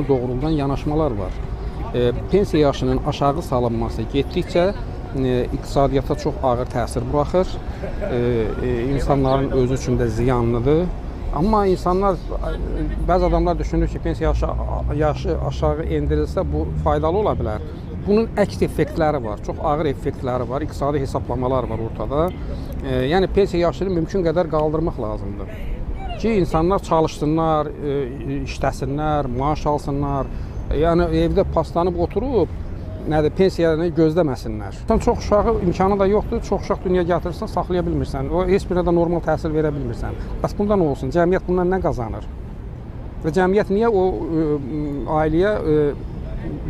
Doğruldan yanaşmalar var. Pensiya yaşının aşağı salınması getdikcə iqtisadiyyata çox ağır təsir buraxır. İnsanların özü üçün də ziyanlıdır. Amma insanlar, bəzi adamlar düşünür ki, pensiya yaşı aşağı endirilsə bu faydalı ola bilər. Bunun əks effektləri var, çox ağır effektləri var, iqtisadi hesablamalar var ortada. Yəni pensiya yaşını mümkün qədər qaldırmaq lazımdır ki, insanlar çalışsınlar, işləsinlər, maaş alsınlar. Yəni evdə paslanıb oturub pensiyanı gözləməsinlər. Sən çox uşağı imkanı da yoxdur, çox uşaq dünyaya gətirirsən, saxlaya bilmirsən. O heç birə də normal təhsil verə bilmirsən. Bəs bundan nə olsun? Cəmiyyət bundan nə qazanır? Və cəmiyyət niyə o ailəyə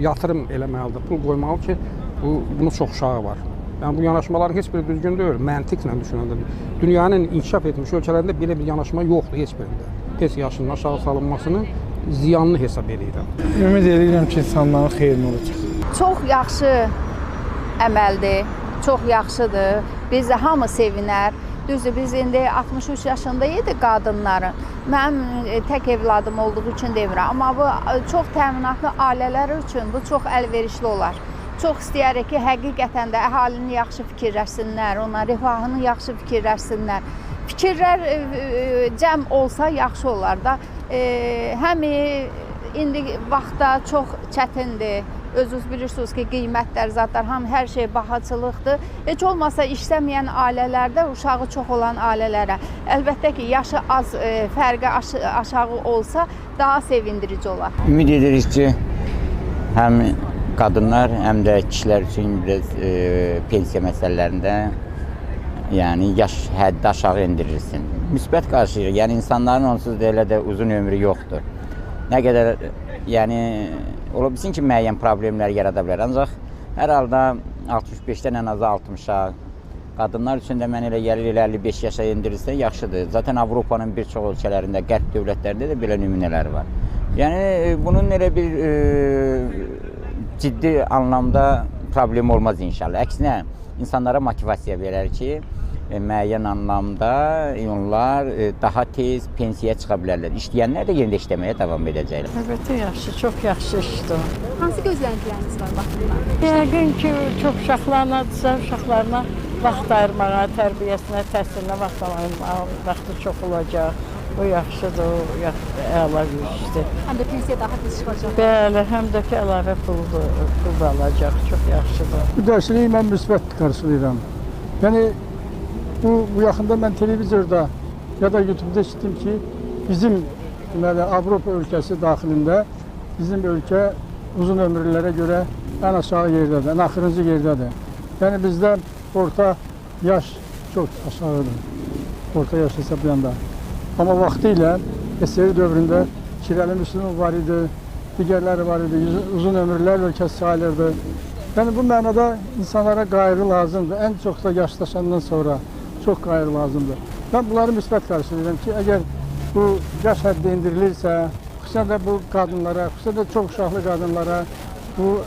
yatırım eləməlidir, pul qoymalı ki, bunun çox uşağı var. Yəni bu yanaşmaların heç biri düzgün deyil, məntiqlə düşünəndə. Dünyanın inkişaf etmiş ölkələrində belə bir yanaşma yoxdur heç birində. Pensiya yaşının aşağı salınmasını ziyanlı hesab edirəm. Ümid edirəm ki, insanların xeyrinə olacaq. Çox yaxşı əməldir, çox yaxşıdır. Biz də hamı sevinər. Düzdür, biz indi 63 yaşındayıq qadınların. Mənim tək evladım olduğu üçün demirəm. Amma bu çox təminatlı ailələr üçün bu çox əlverişli olar. Çox istəyərək ki, həqiqətən də əhalini yaxşı fikirləşsinlər, onların rifahını yaxşı fikirləşsinlər. Fikirlər cəm olsa yaxşı olar da. Həm indi vaxtda çox çətindir. Özünüz bilirsiniz ki, qiymətlər, zatlar, hər şey bahaçılıqdır. Heç olmasa işləməyən ailələrdə, uşağı çox olan ailələrə, əlbəttə ki, yaşı az, fərqi aşağı olsa daha sevindirici olar. Ümid edirik ki, həm qadınlar, həm də kişilər üçün biraz pensiya məsələlərində yəni yaş həddi aşağı endirilsin. Müsbət qarşıyıq, yəni insanların onsuz da elə də uzun ömrü yoxdur. Nə qədər, yəni ola bilsin ki, müəyyən problemlər yarada bilər, ancaq hər halda 65-dən ən azı 60-a, qadınlar üçün də mən elə gəlir 55 yaşa endirilsə yaxşıdır. Zaten Avropanın bir çox ölkələrində, qərb dövlətlərində də belə nümunələr var. Yəni bunun elə bir ciddi anlamda problem olmaz inşallah. Əksinə, insanlara motivasiya verər ki, müəyyən anlamda onlar daha tez pensiyaya çıxa bilərlər. İşləyənlər də yerində işləməyə davam edəcəklər. Əlbəttə yaxşı, çox yaxşı işdir. Hansı gözləntiləriniz var vaxtından? Yəqin ki, çox uşaqlarına, uşaqlarına vaxt ayırmağa, tərbiyəsinə, təhsilinə vaxt ayırmağa vaxtı çox olacaq. O yaxşıdır, o əla bir işdir. Həm də pensiya daha tez çıxacaq. Bəli, həm də ki, əlavə pul da alacaq, çox yaxşıdır. Bu dərsliyi mən müsbət qarşılayıram. Yəni, bu yaxında mən televizorda ya da YouTube'da işitdim ki, bizim Avropa ölkəsi daxilində bizim ölkə uzun ömürlərə görə ən aşağı yerdədir, ən axırıncı yerdədir. Yəni bizdə orta yaş çox aşağıdır, orta yaş hesablayanda. Amma vaxtı ilə SSR dövründə Kirəli Müslümov var idi, digərləri var idi, uzun ömürlər ölkəsi sayılırdı. Yəni bu mənada insanlara qayğı lazımdır, ən çox da yaşlaşandan sonra çox qayğı lazımdır. Mən bunları müsbət qarşılayıram ki, əgər bu yaş həddi indirilirsə, xüsusən də bu qadınlara, xüsusən də çox uşaqlı qadınlara bu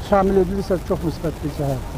şamil edilirsə çox müsbət bir cəhətdir.